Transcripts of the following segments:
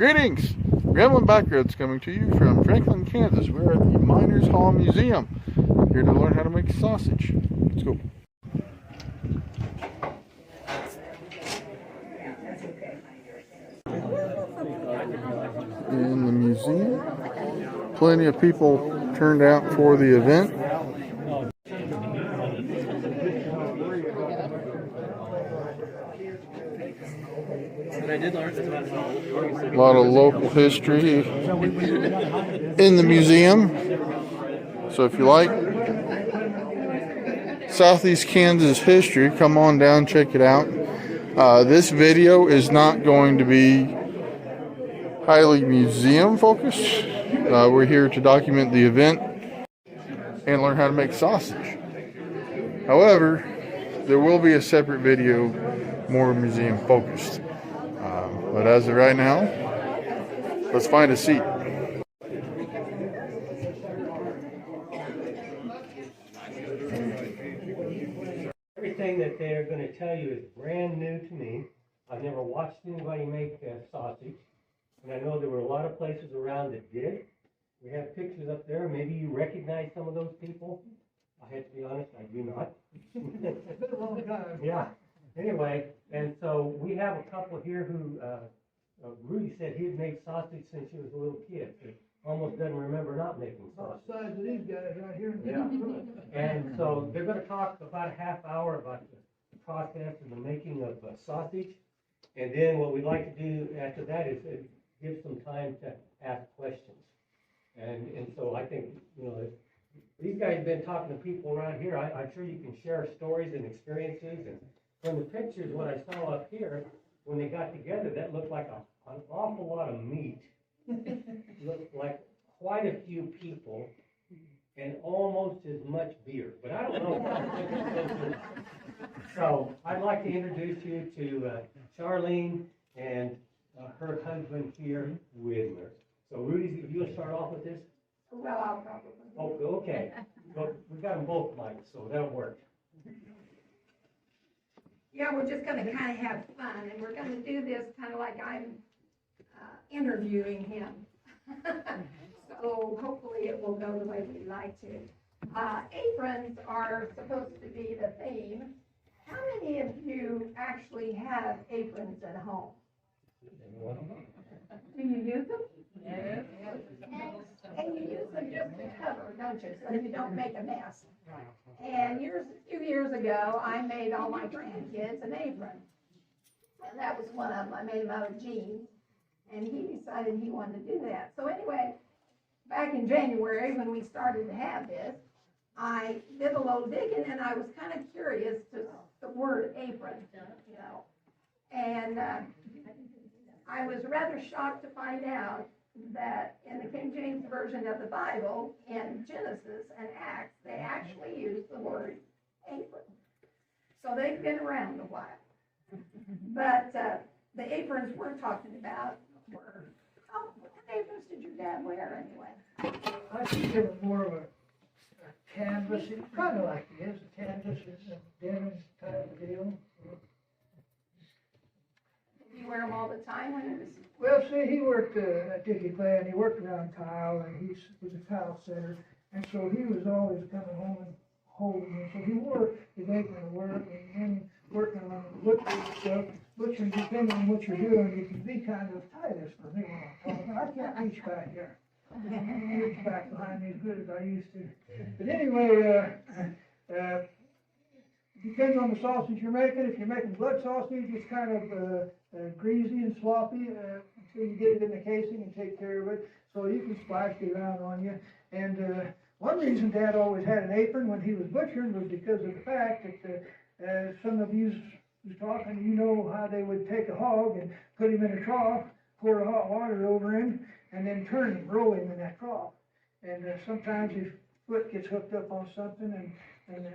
Greetings! Gremlin Backroads coming to you from Franklin, Kansas. We're at the Miners Hall Museum, here to learn how to make sausage. Let's go. In the museum, plenty of people turned out for the event. A lot of local history in the museum. So if you like Southeast Kansas history, come on down, check it out. This video is not going to be highly museum focused. We're here to document the event and learn how to make sausage. However, there will be a separate video more museum focused. But as of right now, let's find a seat. Everything that they're going to tell you is brand new to me. I've never watched anybody make sausage, and I know there were a lot of places around that did. We have pictures up there. Maybe you recognize some of those people. I have to be honest, I do not. It's been a long time. Yeah. Anyway, and so we have a couple here who, Rudy said he'd made sausage since he was a little kid. He almost doesn't remember not making sausage. The size of these guys right here. Yeah. And so they're going to talk about a half hour about the process and the making of sausage. And then what we'd like to do after that is give some time to ask questions. And so I think, you know, these guys have been talking to people around here. I'm sure you can share stories and experiences. And from the pictures, what I saw up here, when they got together, that looked like an awful lot of meat. Looked like quite a few people and almost as much beer. But I don't know. So I'd like to introduce you to Charlene and her husband here, Widmer. So Rudy, if you'll start off with this. Well, I'll probably. Oh, okay. Well, we've got them both mics, so that'll work. Yeah, we're just gonna kind of have fun, and we're gonna do this kind of like I'm interviewing him. So hopefully it will go the way we like to. Aprons are supposed to be the theme. How many of you actually have aprons at home? Do you use them? Yes. And you use them just to cover, don't you, so you don't make a mess. And a few years ago, I made all my grandkids an apron. And that was one of them. I made them out of jeans. And he decided he wanted to do that. So anyway, back in January, when we started to have this, I did a little digging, and I was kind of curious to the word apron, you know. And I was rather shocked to find out that in the King James Version of the Bible, in Genesis and Acts, they actually use the word apron. So they've been around a while. But the aprons we're talking about were, what aprons did your dad wear anyway? I think they were more of a canvas, it's kind of like this, a canvas is a denim type of deal. Did you wear them all the time when it was? Well, see, he worked at Dickey Clay, and he worked around tile, and he was a tile setter, and so he was always coming home and holding them. So he wore his apron to work, and then working on butchering stuff. Butchering, depending on what you're doing, you can be kind of tight as for me when I'm talking. I can't reach back here. I can't reach back behind me as good as I used to. But anyway, depends on the sausage you're making. If you're making blood sausage, it's kind of greasy and sloppy until you get it in the casing and take care of it. So you can splash it around on you. And one reason Dad always had an apron when he was butchering was because of the fact that some of you was talking, you know how they would take a hog and put him in a trough, pour the hot water over him, and then turn him, roll him in that trough. And sometimes his foot gets hooked up on something, and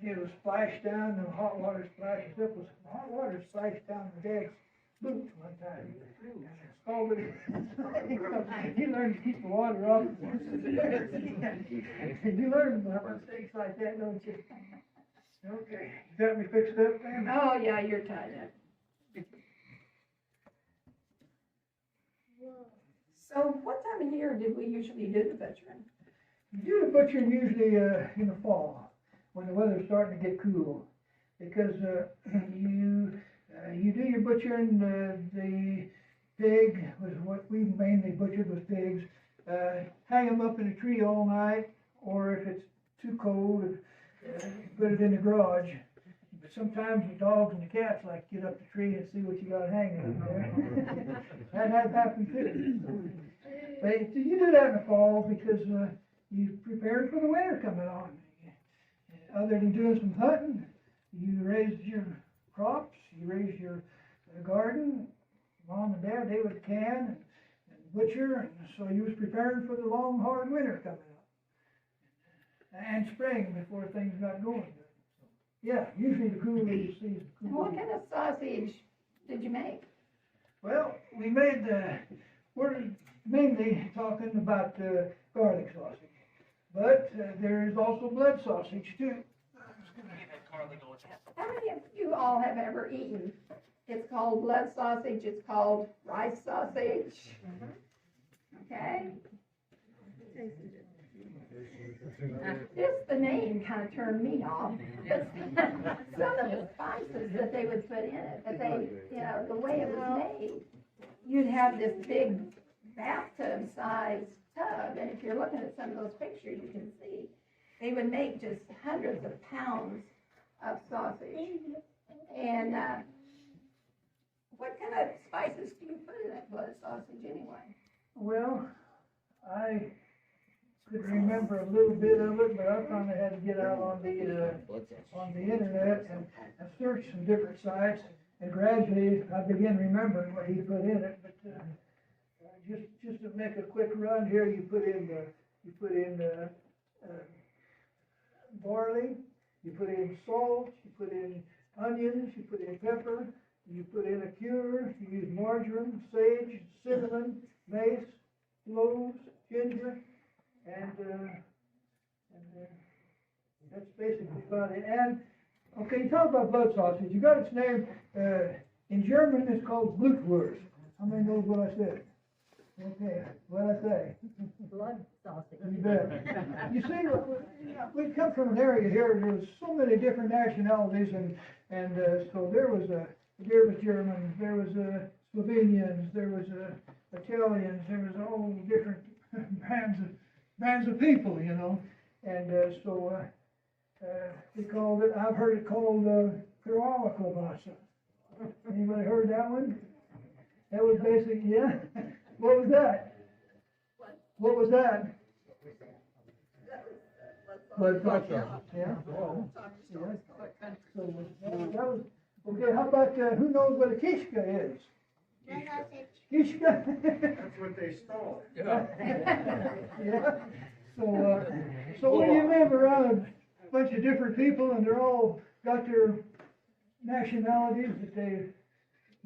it'll splash down, and the hot water splashes up. The hot water splashed down the Dad's boot one time. Scalded. He learned to keep the water off. You learn about mistakes like that, don't you? Okay, you got me fixed up, man? Oh, yeah, you're tied up. So what time of year do we usually do the butchering? You do the butchering usually, in the fall, when the weather's starting to get cool. Because, you do your butchering, the pig was what we mainly butchered was pigs. Hang them up in a tree all night, or if it's too cold, put it in the garage. But sometimes the dogs and the cats like to get up the tree and see what you got hanging up there. That has happened too. But you do that in the fall because, you prepare for the winter coming on. Other than doing some hunting, you raised your crops, you raised your garden. Mom and Dad, they would can and butcher, and so you was preparing for the long, hard winter coming up. And spring before things got going good. So, yeah, usually the cooler you see. And what kind of sausage did you make? Well, we made we're mainly talking about garlic sausage. But there is also blood sausage too. How many of you all have ever eaten? It's called blood sausage, it's called rice sausage. Okay? Just the name kind of turned me off. But some of the spices that they would put in it, that they, the way it was made, you'd have this big bathtub-sized tub, and if you're looking at some of those pictures, you can see they would make just hundreds of pounds of sausage. And what kind of spices do you put in that blood sausage anyway? Well, I could remember a little bit of it, but I finally had to get out on the internet and search some different sites, and gradually I began remembering what he put in it. But just to make a quick run here, you put in barley, you put in salt, you put in onions, you put in pepper, you put in a cure, you use marjoram, sage, cinnamon, mace, cloves, ginger, and that's basically about it. And okay, you talk about blood sausage. You got its name in German. It's called Blutwurst. How many knows what I said? Okay, what I say? Blood sausage. You bet. You see, we come from an area here. There's so many different nationalities, and so there was Germans, there was Slovenians, there was Italians, there was all different bands of people, and so we called it. I've heard it called Karawa Klobasa. Anybody heard that one? That was basically, yeah. What was that? What was that? Blood sausage. Yeah. Oh. Yeah. So that was okay. How about who knows what a kishka is? Kishka. That's what they stole. Yeah. So when you live around a bunch of different people and they're all got their nationalities that they.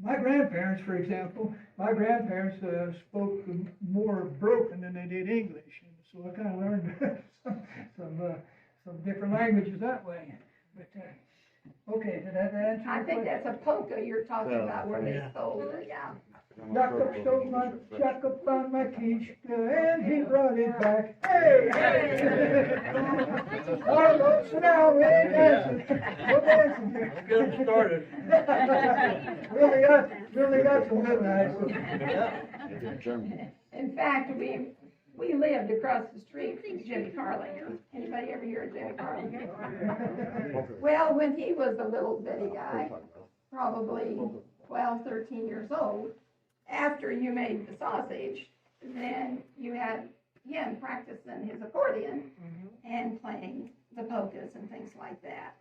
My grandparents, for example, spoke more broken than they did English, and so I kind of learned some different languages that way. But okay, did that answer your I think question? that's a polka you're talking about where they stole it, yeah. Jacob found my kishka and he brought it back. Hey! Carlos, now we're dancing. We're dancing here. Get them started. Really got some good nights. In fact, we lived across the street from Jimmy Carlinger. Anybody ever hear of Jimmy Carlinger? Well, when he was a little bitty guy, probably 12, 13 years old, after you made the sausage, then you had him practicing his accordion and playing the polkas and things like that.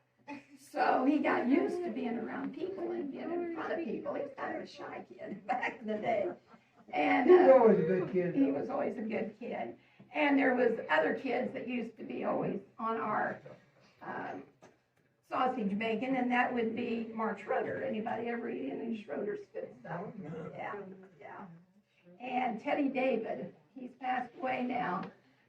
So he got used to being around people and being in front of people. He was kind of a shy kid back in the day. And He was always a good kid. he was always a good kid. And there was other kids that used to be always on our sausage bacon, and that would be Mark Schroeder. Anybody ever eat any Schroeder's good stuff? Yeah. And Teddy David, he's passed away now,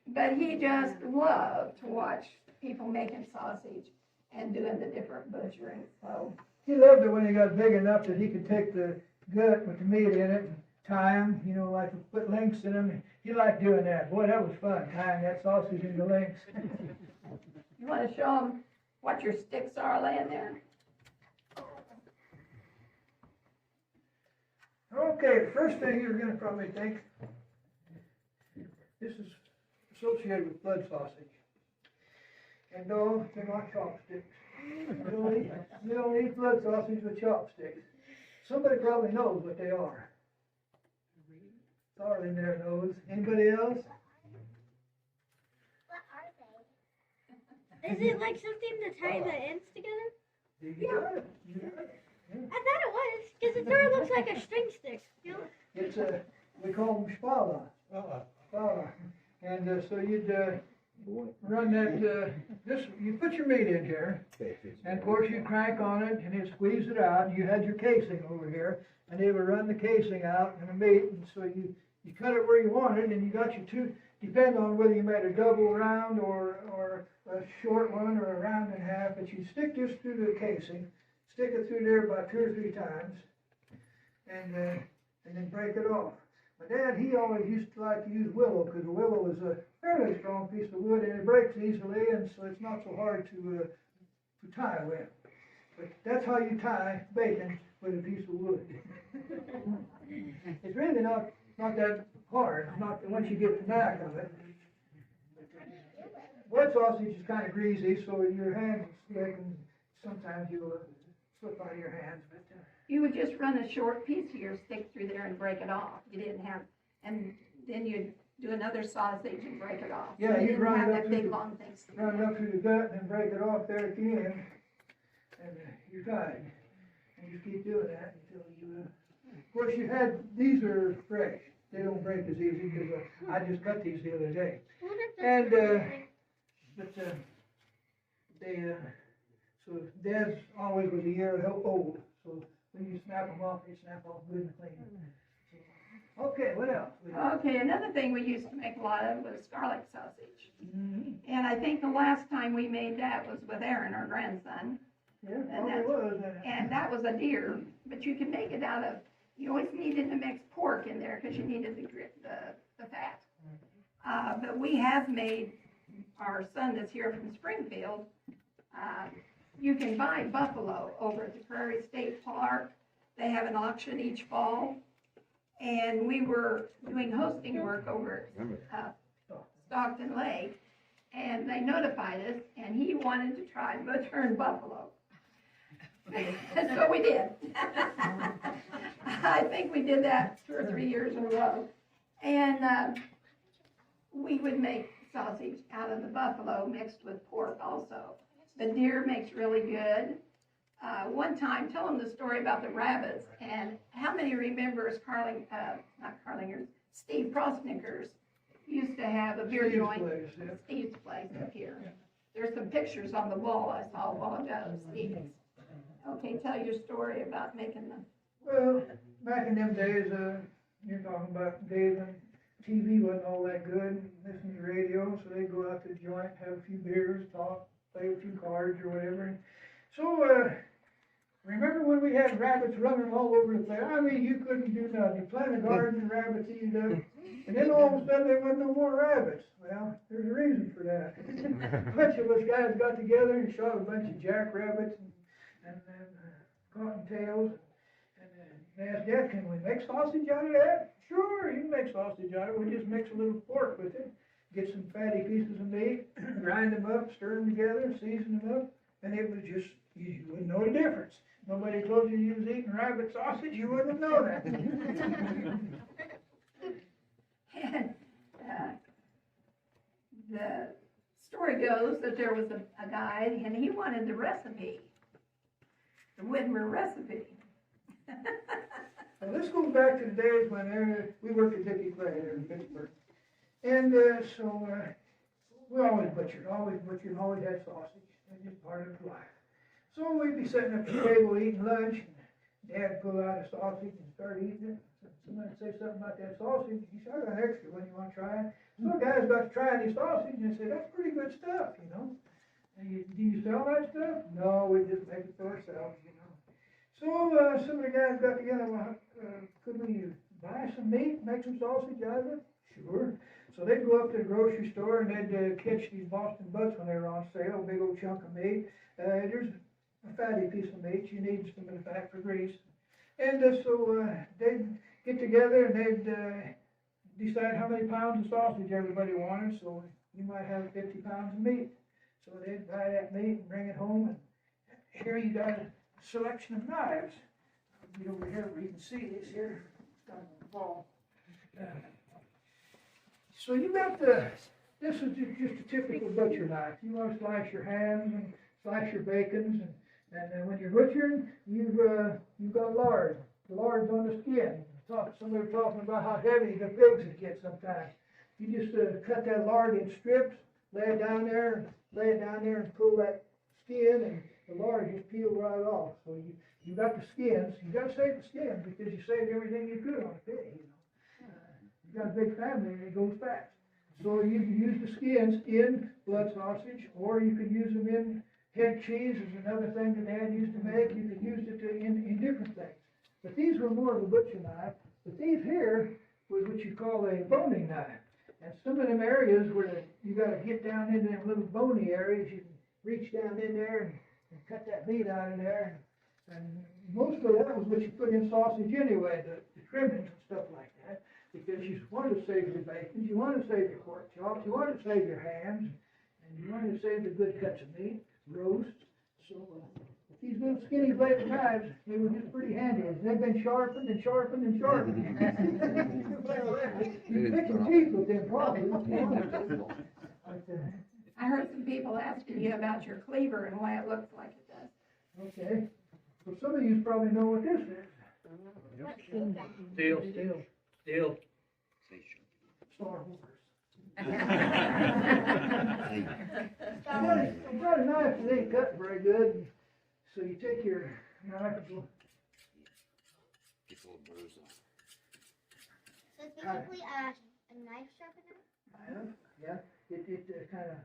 but he just loved to watch people making sausage and doing the different butchering, so. He loved it when he got big enough that he could take the gut with the meat in it and tie them, you know, like put links in them. He liked doing that. Boy, that was fun, tying that sausage into links. You wanna show them what your sticks are laying there? Okay, the first thing you're gonna probably think, this is associated with blood sausage. And no, they're not chopsticks. You don't eat blood sausage with chopsticks. Somebody probably knows what they are. Sorry in there knows. Anybody else? What are they? Is it like something to tie the ends together? You got it. You got it. I thought it was, because it sort of looks like a string stick, you know? It's we call them spala. Spala. And so you'd run that, you put your meat in here, and of course you crank on it, and it squeeze it out, and you had your casing over here, and they would run the casing out and the meat, and so you cut it where you wanted, and you got your two, depend on whether you made a double round or a short one or a round and a half, but you stick this through the casing, stick it through there about 2 or 3 times, and then break it off. My dad, he always used to like to use willow, because the willow is a fairly strong piece of wood, and it breaks easily, and so it's not so hard to tie with. But that's how you tie bacon with a piece of wood. It's really not that hard, not once you get the knack of it. Blood sausage is kind of greasy, so your hands are slick, and sometimes you'll slip out of your hands. But You would just run a short piece of your stick through there and break it off. You didn't have, and then you'd do another sausage and break it off. Yeah, You you'd didn't run it have up that through big the- long thing. run it up through the gut and then break it off there at the end, and you're tied. And you keep doing that until you, of course, these are fresh. They don't break as easy, because I just cut these the other day. And, but, so Dad's always was a year old, so when you snap them off, they snap off good and clean. So, okay, what else? Okay, another thing we used to make a lot of was garlic sausage. Mhm. And I think the last time we made that was with Aaron, our grandson. Yeah, probably was. And that was a deer, but you can make it out of, you always needed to mix pork in there because you needed the fat. But we have made, our son that's here from Springfield, you can buy buffalo over at the Prairie State Park. They have an auction each fall. And we were doing hosting work over at Stockton Lake, and they notified us, and he wanted to try butchering buffalo. So we did. I think we did that 2 or 3 years in a row. And we would make sausage out of the buffalo mixed with pork also. The deer makes really good. One time, tell them the story about the rabbits, and how many remembers Steve Prosnickers used to have a beer Steve's joint. place, yeah. Steve's place up here. There's some pictures on the wall I saw a while ago, Steve's. Okay, tell your story about making them. Well, back in them days, you're talking about days when TV wasn't all that good, listening to radio, so they'd go out to the joint, have a few beers, talk, play a few cards or whatever. So, remember when we had rabbits running all over the place? I mean, you couldn't do nothing. You plant a garden and rabbits eat it up, and then all of a sudden there wasn't no more rabbits. Well, there's a reason for that. A bunch of us guys got together and shot a bunch of jackrabbits and cottontails, and they asked Dad, can we make sausage out of that? Sure, you can make sausage out of it. We just mix a little pork with it, get some fatty pieces of meat, grind them up, stir them together, season them up, and it was just, you wouldn't know the difference. Nobody told you was eating rabbit sausage, you wouldn't know that. And the story goes that there was a guy, and he wanted the recipe, the Widmer recipe. Well, this goes back to the days when we worked at Dickey Clay there in Pittsburgh. And so we always butchered, always had sausage. It was just part of life. So we'd be sitting at the table eating lunch, and Dad pull out a sausage and start eating it. Somebody say something about that sausage. He said, I got an extra one, you want to try it? So the guys got to try the sausage, and they said, that's pretty good stuff, you know. And do you sell that stuff? No, we just make it for ourselves, you know. So some of the guys got together, well, could we buy some meat, make some sausage out of it? Sure. So they'd go up to the grocery store and they'd catch these Boston butts when they were on sale, a big old chunk of meat. There's a fatty piece of meat, you need some of the fat for grease. And so they'd get together and they'd decide how many pounds of sausage everybody wanted, so you might have 50 pounds of meat. So they'd buy that meat and bring it home, and here you got a selection of knives. Get over here where you can see this here. It's kind of fall. So you got this is just a typical butcher knife. You want to slice your hams and slice your bacons, and when you're butchering, you've got lard. The lard's on the skin. Somebody was talking about how heavy the pigs would get sometimes. You just cut that lard in strips, lay it down there, and pull that skin, and the lard just peeled right off. So you got the skins. You got to save the skins because you saved everything you could on a pig. You got a big family and it goes fast. So you can use the skins in blood sausage, or you could use them in head cheese. Is another thing that Dad used to make. You could use it in different things. But these were more of a butcher knife. But these here was what you call a boning knife. And some of them areas where you got to get down into them little bony areas, you can reach down in there and cut that meat out of there. And most of that was what you put in sausage anyway, the trimmings and stuff like that. Because you wanted to save your bacon, you wanted to save your pork chops, you wanted to save your hams, and you wanted to save the good cuts of meat, roast. So these little skinny blade knives, they were just pretty handy. They've been sharpened and sharpened and sharpened. You pick your teeth with them probably. I heard some people asking you about your cleaver and why it looks like it does. Okay, so some of you probably know what this is. Steel. Star Wars. I've got a knife that ain't cut very good, so you take your knife and go. So it's basically a knife sharpener? Yeah, it kind of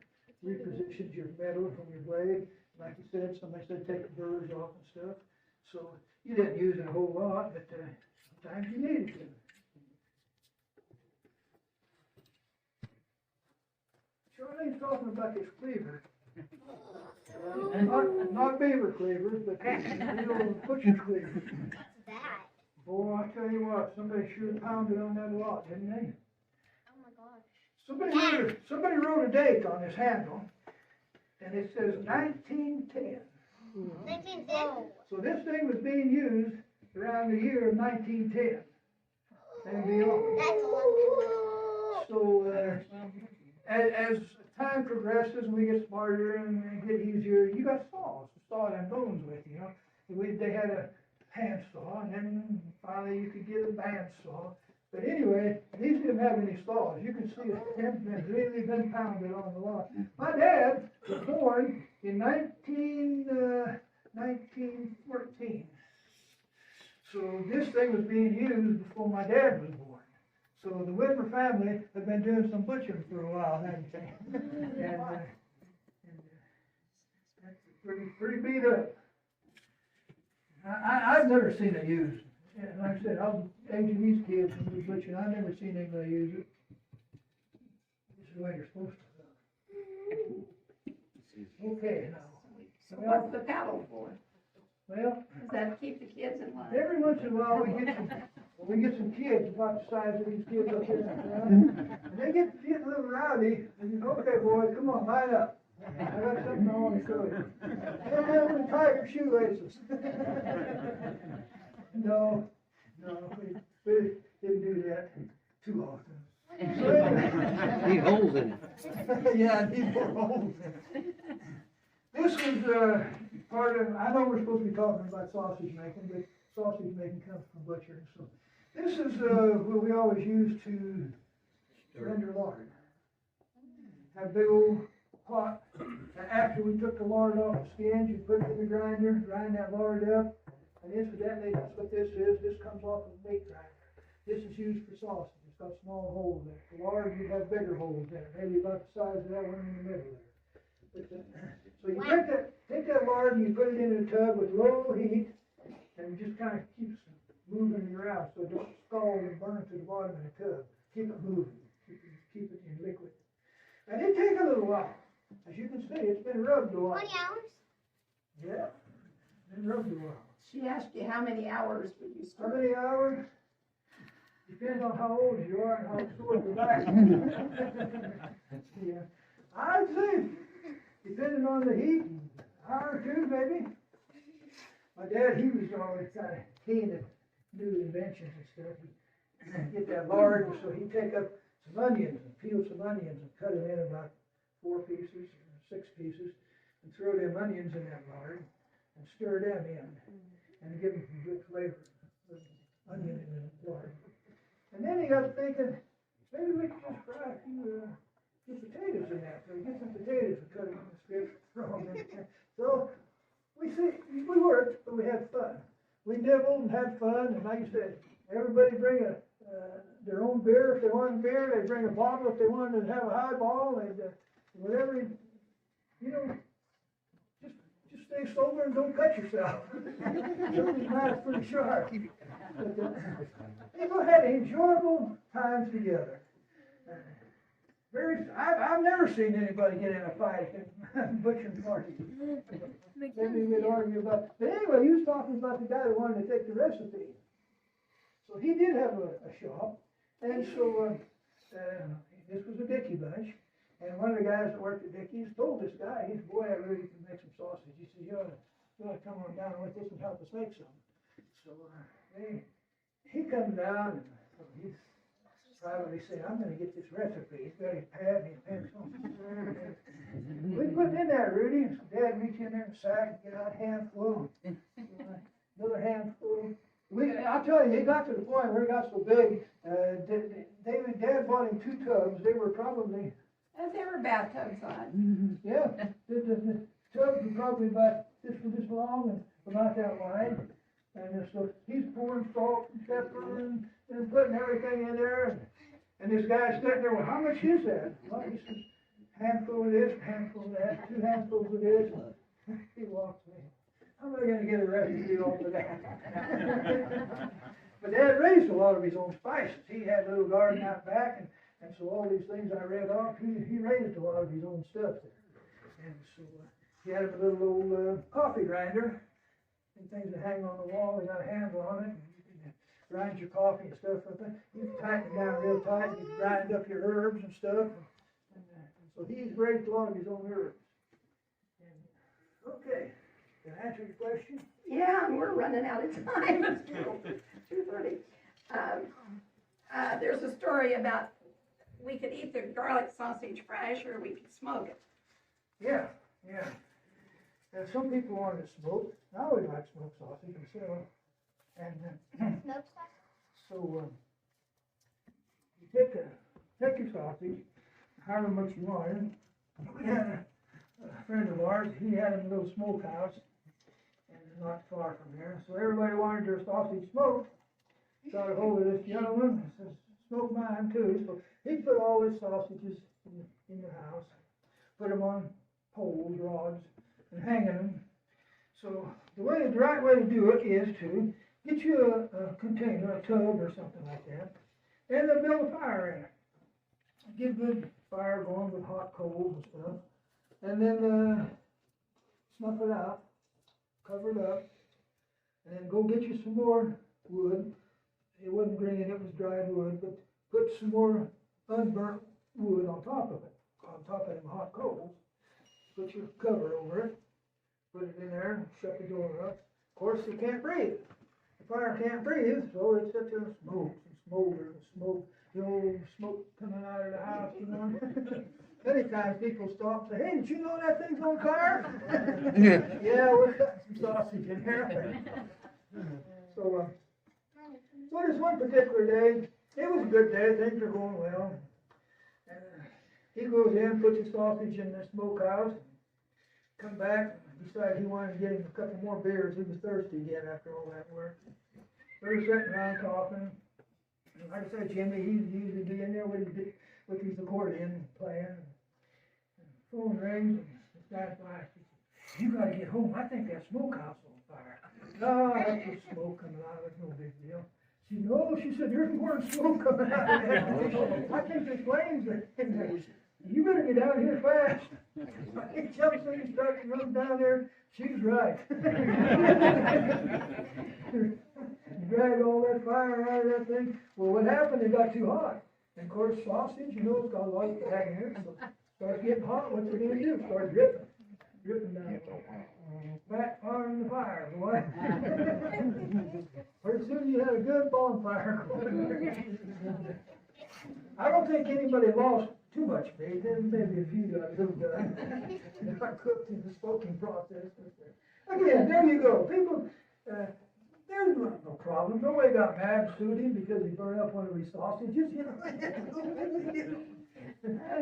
repositions your metal from your blade. Like you said, somebody said take the burrs off and stuff. So you didn't use it a whole lot, but sometimes you needed to. Charlene's talking about this cleaver. Not beaver cleavers, but little butcher cleavers. What's that? Boy, I tell you what, somebody sure pounded on that a lot, didn't they? Oh my gosh. Somebody wrote a date on this handle, and it says 1910. 1910? So this thing was being used around the year of 1910. And beyond. That's a long time. So, as time progresses and we get smarter and get easier, you got saws to saw them bones with, you know. They had a hand saw, and then finally you could get a band saw. But anyway, these didn't have any saws. You can see it had really been pounded on the lot. My dad was born in 1914. So this thing was being used before my dad was born. So the Whitmer family had been doing some butchering for a while, hadn't they? And that's pretty beat up. I've never seen it used. And like I said, I was aging these kids and we butchering. I've never seen anybody use it. This is the way you're supposed to. Okay, now. So what's the paddle for? Well, Does that keep the kids in line? every once in a while we get some kids about the size of these kids up here. And they get a little rowdy. And okay, boys, come on, line up. I got something I want to show you. And then we tie your shoelaces. No, we didn't do that too often. Need holes in it. Yeah, I need more holes in it. This was part of, I know we're supposed to be talking about sausage making, but sausage making comes from butchering. So this is what we always use to render lard. Have a big old pot. After we took the lard off the skins, you put it in the grinder, grind that lard up. And incidentally, that's what this is. This comes off of a meat grinder. This is used for sausage. It's got small holes in it. The lard, you have bigger holes in it, maybe about the size of that one in the middle there. So you take that lard and you put it in a tub with low heat, and it just kind of keeps moving it around, so it don't scald and burn to the bottom of the tub. Keep it moving, keep it in liquid. And it takes a little while. As you can see, it's been rubbed a while. 20 hours? Yeah, been rubbed a while. She asked you how many hours would you How start? many hours? Depends on how old you are and how sore your back is. Yeah, I'd say, depending on the heat, an hour or two maybe. My dad, he was always kind of keen to new inventions and stuff. He'd get that lard, so he'd take up some onions and peel some onions and cut them in about 4 pieces, 6 pieces, and throw them onions in that lard and stir them in and give them some good flavor. Onion in the lard. And then he got thinking, maybe we could just fry a few potatoes in that. So he get some potatoes and cut them in the strips, throw them in. So we worked, but we had fun. We nibbled and had fun, and like I said, everybody bring their own beer if they wanted beer. They bring a bottle if they wanted to have a highball. And whatever, just stay sober and don't cut yourself. Something's not pretty sharp. But, people had enjoyable times together. I've never seen anybody get in a fight at butchering parties. Maybe we'd argue about, but anyway, he was talking about the guy that wanted to take the recipe. So he did have a shop, and so this was a Dickey bunch, and one of the guys that worked at Dickey's told this guy, he said, boy, I really can make some sausage. He said, you ought to come on down with us and help us make some. So he comes down, and he's privately saying, I'm going to get this recipe. He's got his pad and his pencil. We put it in there, Rudy, and Dad reached in there in the sack and get out a handful, another handful. I'll tell you, it got to the point where it got so big, Dad bought him 2 tubs. They were probably, There were bathtubs on. yeah, the tubs were probably about this long and about that wide. And so he's pouring salt and pepper and putting everything in there. And this guy's sitting there, well, how much is that? Well, he says, handful of this, handful of that, 2 handfuls of this. He walks away. How am I going to get a recipe off of that? But Dad raised a lot of his own spices. He had a little garden out back, and so all these things I read off, he raised a lot of his own stuff there. And so he had a little old coffee grinder. And things that hang on the wall, they got a handle on it, and you can grind your coffee and stuff with it. You can tighten it down real tight, and you can grind up your herbs and stuff. And so he's raised a lot of his own herbs. Okay, can I answer your question? Yeah, and we're running out of time. It's 2:30. There's a story about we could eat the garlic sausage fresh or we could smoke it. Yeah. And some people wanted to smoke. I always like smoked sausage myself. And Nope. so you take your sausage, however much you want. We had a friend of ours, he had a little smokehouse, and not far from there. So everybody wanted their sausage smoked. Got a hold of this gentleman and says, smoke mine too. So he put all his sausages in the house, put them on poles, rods, and hanging them. So the right way to do it is to get you a container, a tub or something like that, and then build a fire in it. Get good fire going with hot coals and stuff, and then snuff it out, cover it up, and then go get you some more wood. It wasn't green, it was dried wood, but put some more unburnt wood on top of it, on top of them hot coals. Put your cover over it, put it in there, shut the door up. Of course, you can't breathe. The fire can't breathe, so it sits there and smokes and smolders and smoke. The old smoke coming out of the house, you know. Many times people stop and say, hey, did you know that thing's on fire? Yeah, we're cutting some sausage in here. So this one particular day, it was a good day, things were going well. And he goes in, puts his sausage in the smokehouse, come back, decided he wanted to get him a couple more beers. He was thirsty again after all that work. We were sitting around talking. And like I said, Jimmy, he usually be in there with his accordion playing. And the phone rings, and this guy's wife, he said, you gotta get home. I think that smokehouse is on fire. No, that's just smoke coming out of it, no big deal. She said, oh, she said, there's more smoke coming out of that. I think the flames are in there. You better get out of here fast. He jumps in and starts running down there. She's right. Dragged all that fire out of that thing. Well, what happened, it got too hot. And of course, sausage, you know, it's got a lot of fat in it. So it starts getting hot, what's it gonna do? Start dripping. Dripping down. Fat on the fire, boy. Pretty soon you had a good bonfire going. I don't think anybody lost too much meat, then maybe a few got a little done. Got cooked in the smoking process. Again, there you go. People, there's no problem. Nobody got mad and sued him because he burned up one of his sausages, you know.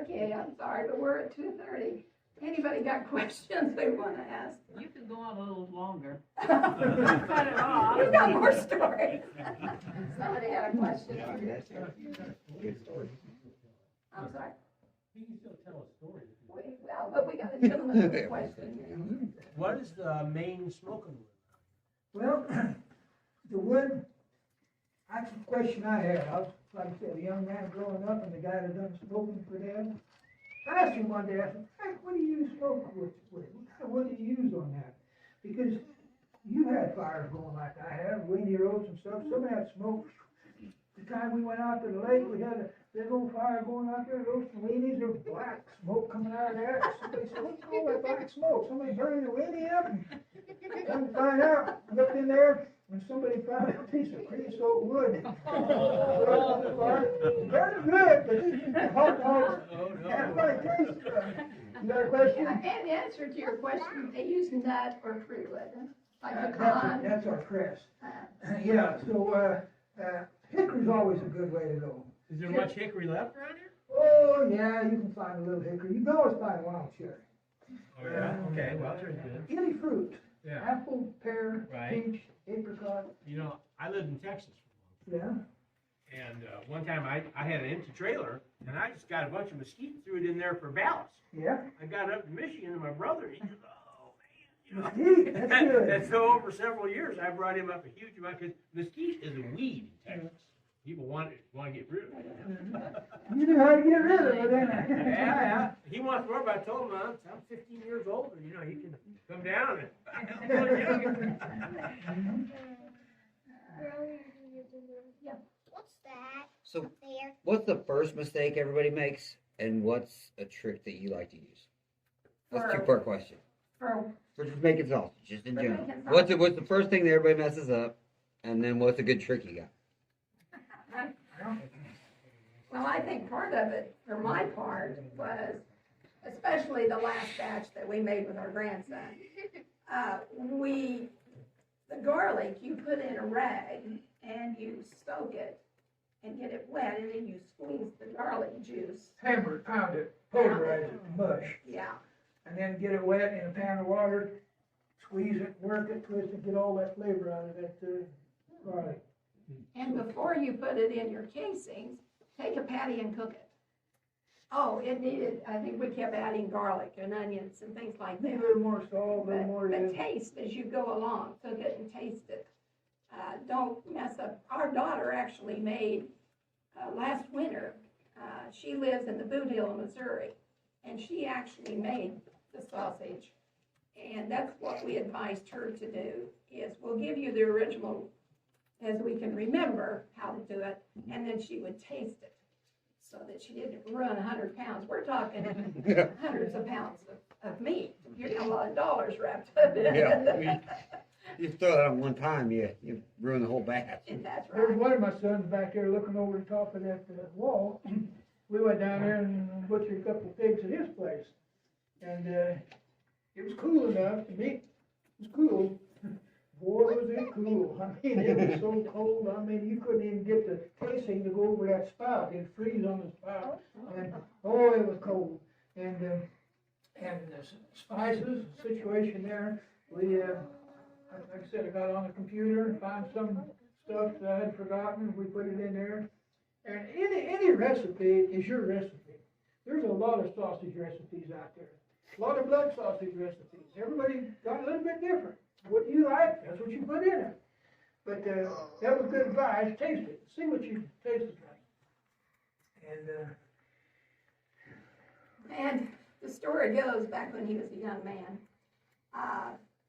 Okay, I'm sorry, but we're at 2:30. Anybody got questions they wanna ask? You can go on a little longer. Cut it off. We got more stories. Somebody had a question. I'm sorry. You can still tell a story. Well, but we got a gentleman with a question. What is the main smoking wood? Well, the wood, that's the question I had. I was, like I said, a young man growing up, and the guy that done smoking for them. I asked him one day, I said, hey, what do you smoke with? What kind of wood do you use on that? Because you had fires going like I have, windy roads and stuff. Some had smoke. The time we went out to the lake, we had a big old fire going out there, roasting weenies, there was black smoke coming out of there. Somebody said, what's all that black smoke? Somebody burning a weenie up? And come to find out, looked in there, and somebody found a piece of creosote wood. Very good, but the hot dogs had funny taste. You got a question? Yeah, and the answer to your question, they use nut or tree wood, like That's pecan. that's our crest. Yeah, so, hickory's always a good way to go. Is there much hickory left? Oh, yeah, you can find a little hickory. You can always find wild cherry. Oh, yeah, okay, well, that's good. Any fruit. Yeah, Apple, pear, Right. peach, apricot. you know, I lived in Texas Yeah. and one time I had an empty trailer and I just got a bunch of mesquite, threw it in there for ballast. Yeah. I got up to Michigan and my brother, he said, oh, man, you know. Mesquite, that's good. And so over several years, I brought him up a huge amount, because mesquite is a weed in Texas. People want to get rid of it. You knew how to get rid of it, didn't you? Yeah, he wants more, but I told him I'm 15 years older, you know, he can come down and. What's that? So, There. what's the first mistake everybody makes, and what's a trick that you like to use? That's a For- two-part question. For, For just making sausage, just in For general. making What's the first thing that everybody messes up, and then what's a good trick you got? well, I think part of it, for my part, was especially the last batch that we made with our grandson. The garlic, you put in a rag and you soak it and get it wet, and then you squeeze the garlic juice. Hammer it, pound it, pulverize it, mush. Yeah, And then get it wet in a pan of water, squeeze it, work it, twist it, get all that flavor out of that garlic. and before you put it in your casings, take a patty and cook it. Oh, it needed, I think we kept adding garlic and onions and things like A that. little more salt, a little more. But taste as you go along, cook it and taste it. Don't mess up. Our daughter actually made, last winter, she lives in the Boot Hill, Missouri, and she actually made the sausage. And that's what we advised her to do, is we'll give you the original as we can remember how to do it, and then she would taste it, so that she didn't run 100 pounds. We're talking hundreds of pounds of meat. You're getting a lot of dollars wrapped up in it. Yeah. You throw that on one time, you ruin the whole batch. That's There's right. one of my sons back there looking over the top of that wall. We went down there and butchered a couple of pigs at his place. And it was cool enough, the meat was cool. Boy, was it cool. I mean, it was so cold. I mean, you couldn't even get the casing to go over that spout. It'd freeze on the spout. And, oh, it was cold. And the spices, situation there, we, like I said, I got on the computer and found some stuff that I had forgotten. We put it in there. And any recipe is your recipe. There's a lot of sausage recipes out there. A lot of blood sausage recipes. Everybody got a little bit different. What you like, that's what you put in it. But that was good advice. Taste it. See what you taste it like. And the story goes, back when he was a young man,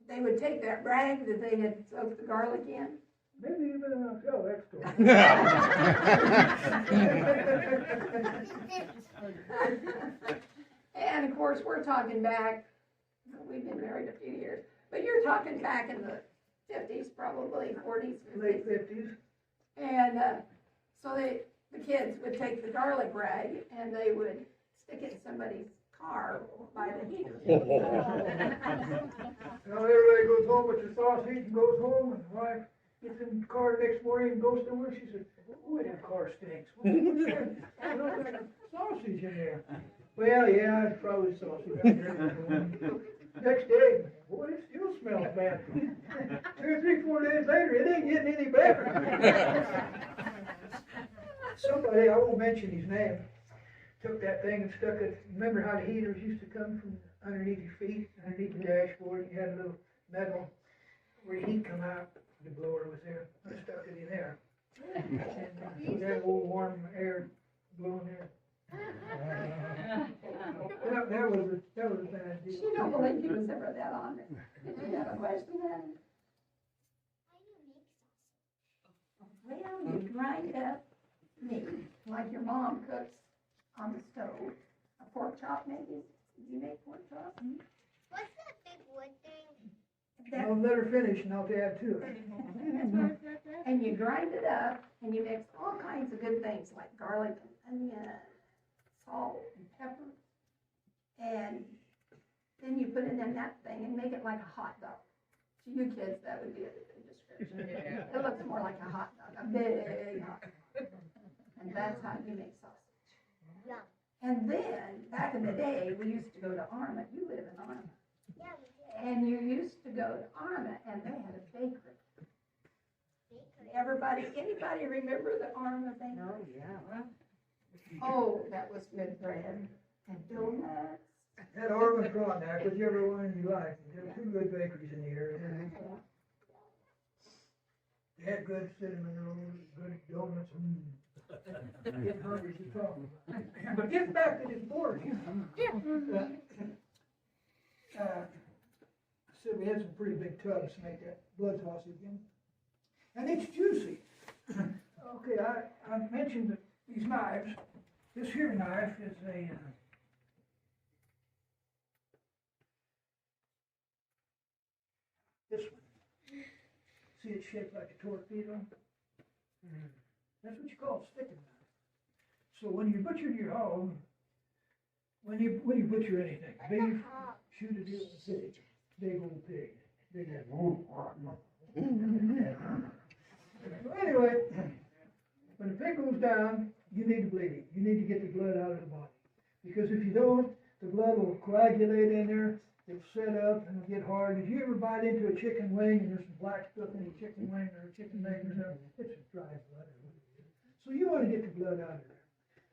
they would take that rag that they had soaked the garlic in. Maybe you've been enough tell that story. And of course, we're talking back, we've been married a few years, but you're talking back in the 50s, probably 40s, 50s. Late 50s. And so the kids would take the garlic rag and they would stick it in somebody's car by the heater. Now everybody goes home with their sausage and goes home, and the wife gets in the car the next morning and goes somewhere. She said, "Boy, that car stinks. What's that? There's like a sausage in there." Well, yeah, it's probably sausage. Next day, boy, it still smells bad. 2 or 3, 4 days later, it ain't getting any better. Somebody, I won't mention his name, took that thing and stuck it. Remember how the heaters used to come from underneath your feet, underneath the dashboard? You had a little metal where heat come out. The blower was there. I stuck it in there. And so that old warm air blowing there. That was a bad deal. She don't believe he was ever that honest. Did you have a question, honey? Well, you grind up meat, like your mom cooks on the stove. A pork chop, maybe? Did you make pork chop? What's that big wood thing? That- I'll let her finish and I'll add to it. And you grind it up, and you mix all kinds of good things, like garlic and onion, salt and pepper. And then you put it in that thing and make it like a hot dog. To you kids, that would be a good description. It looks more like a hot dog, a big hot dog. And that's how you make sausage. Yum. And then, back in the day, we used to go to Arma. You live in Arma. Yeah, we did. And you used to go to Arma, and they had a bakery. Anybody remember the Arma bakery? Oh, yeah. Oh, that was good bread and donuts. That Arvin Frontenac, whichever one you like. There are 2 good bakeries in the area. They had good cinnamon rolls, good donuts. Getting hungry to talk about it. But getting back to this board. Said we had some pretty big tubs to make that blood sausage in. And it's juicy. Okay, I mentioned that these knives. This here knife is a this one. See it's shaped like a torpedo? That's what you call a sticking knife. So when you butcher your hog, when you butcher anything, beef, shoot it in a pig, big old pig, big old. Anyway, when the pig goes down, you need to bleed it. You need to get the blood out of the body. Because if you don't, the blood will coagulate in there, it'll set up and it'll get hard. If you ever bite into a chicken wing and there's some black stuff in the chicken wing or a chicken leg or something, it's a dry blood. So you want to get the blood out of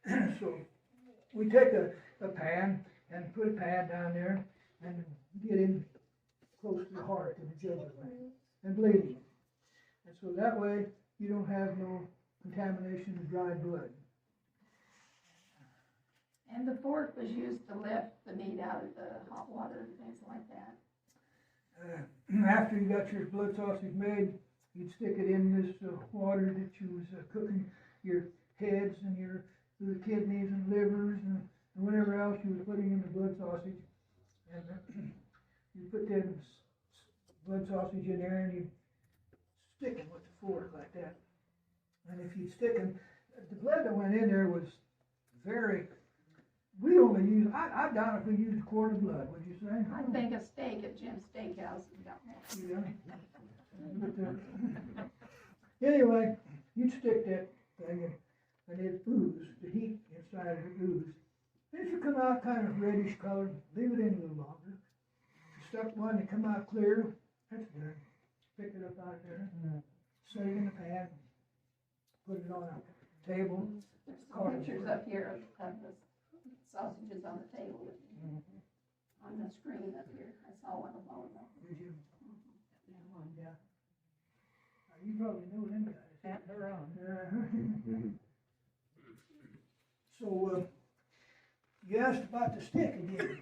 there. So we take a pan and put a pad down there and get in close to the heart of the jugular vein and bleeding. And so that way you don't have no contamination of dry blood. And the fork was used to lift the meat out of the hot water and things like that. After you got your blood sausage made, you'd stick it in this water that you was cooking your heads and the kidneys and livers and whatever else you was putting in the blood sausage. And you put that blood sausage in there and you stick them with the fork like that. And if you stick them, the blood that went in there was very. We only use, I doubt if we used a quart of blood, would you say? I think a steak at Jim's Steakhouse is about that. Yeah. But, anyway, you'd stick that thing and it oozed, the heat inside of it oozed. If you come out kind of reddish color, leave it in a little longer. You stuck one that come out clear, that's good. Pick it up out there, set it in the pan, put it on a table. There's some pictures up here of the sausages on the table. on the screen up here. I saw one a while ago. Did you? Yeah. You probably know them guys. At her own. So, you asked about the stick again.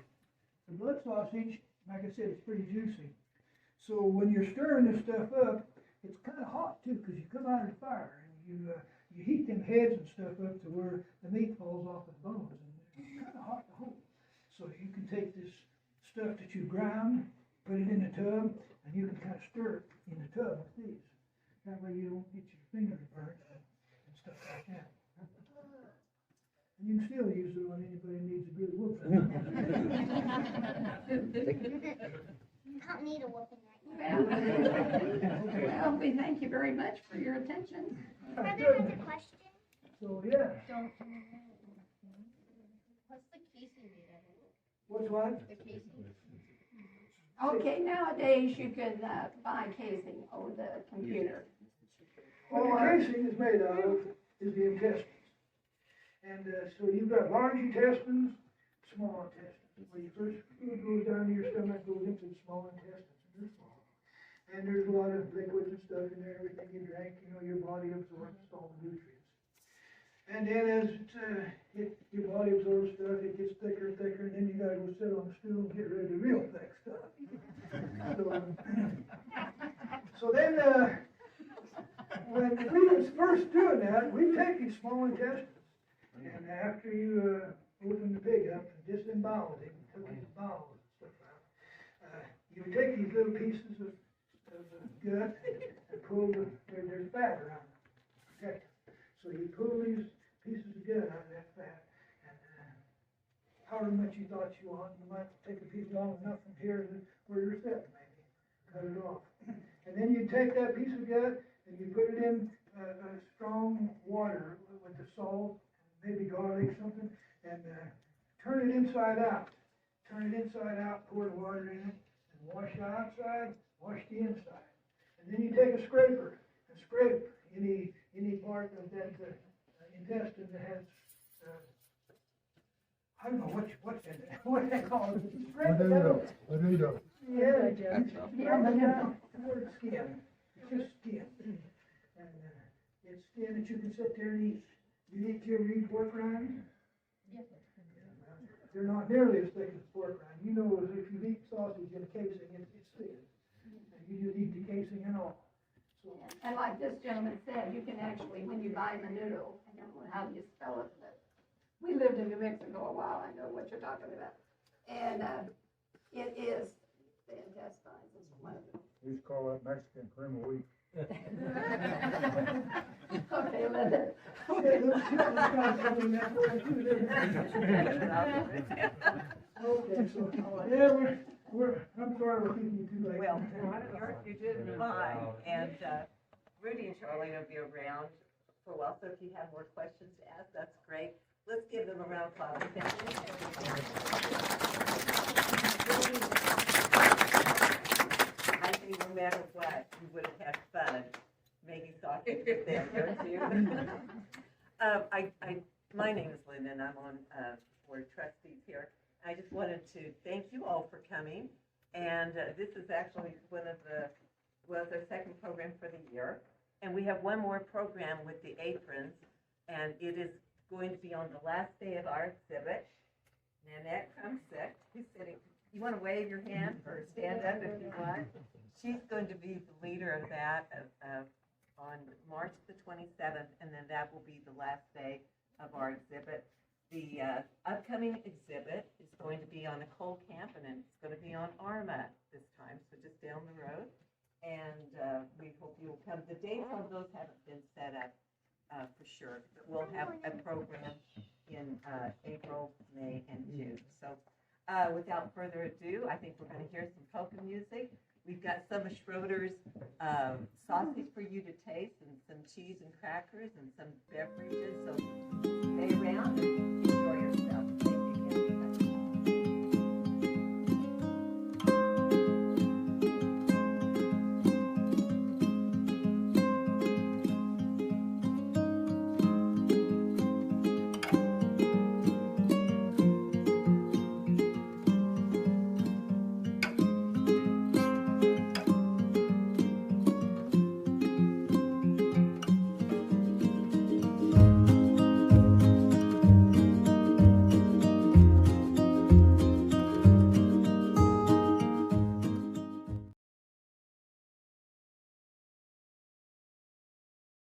The blood sausage, like I said, it's pretty juicy. So when you're stirring this stuff up, it's kind of hot too, because you come out of the fire and you heat them heads and stuff up to where the meat falls off the bones, and it's kind of hot to hold. So you can take this stuff that you ground, put it in the tub, and you can kind of stir it in the tub with these. That way you don't get your fingers burnt and stuff like that. And you can still use it when anybody needs a good whooping. I don't need a whooping right now. Well, we thank you very much for your attention. Brother has a question. So, yeah, What's the casing made out of? what's what? The casing. Okay, nowadays you can buy casing over the computer. What the casing is made out of is the intestines. And so you've got large intestines, small intestines. When your first food goes down to your stomach, goes into the small intestines, and they're small. And there's a lot of liquids and stuff in there, everything you drink, your body absorbs all the nutrients. And then as your body absorbs stuff, it gets thicker and thicker, and then you gotta go sit on the stool and get rid of the real thick stuff. So then, when we was first doing that, we take these small intestines, and after you open the pig up and disembowel it, took these bowels and stuff out, you would take these little pieces of gut and pull there's fat around them, protect them. So you pull these pieces of gut out of that fat, and however much you thought you want, you might take a piece long enough from here to where you're sitting, maybe, cut it off. And then you take that piece of gut and you put it in strong water with the salt, maybe garlic, something, and turn it inside out. Turn it inside out, pour the water in it, and wash the outside, wash the inside. And then you take a scraper and scrape any part of that intestine that has, I don't know what they call it. Scrape it out. Yeah, skin. It's just skin. And it's skin that you can sit there and eat. You eat pork rinds? Yes. They're not nearly as thick as pork rind. You know, if you eat sausage in a casing, it's thick. And you just eat the casing and all. So, And like this gentleman said, you can actually, when you buy menudo, I don't know how you spell it, but we lived in New Mexico a while, I know what you're talking about. And it is the intestines, it's one of them. We used to call that Mexican cream of wheat. Okay, Linda. Okay, so, yeah, I'm sorry we're keeping you too late. Well, you did fine, and Rudy and Charlie will be around for a while, so if you have more questions to ask, that's great. Let's give them a round of applause. I think no matter what, you would have had fun making sausage with them, don't you? My name is Linda, and I'm on Board of Trustees here. I just wanted to thank you all for coming, and this is actually was our second program for the year, and we have one more program with the aprons, and it is going to be on the last day of our exhibit. Nanette Krumsick, who's sitting, you want to wave your hand or stand up if you want? She's going to be the leader of that on March the 27th, and then that will be the last day of our exhibit. The upcoming exhibit is going to be on a coal camp, and it's going to be on Arma this time, so just down the road. And we hope you will come. The dates on those haven't been set up for sure, but we'll have a program in April, May, and June. So without further ado, I think we're going to hear some polka music. We've got some of Schroeder's sausage for you to taste, and some cheese and crackers, and some beverages. So stay around and enjoy yourself.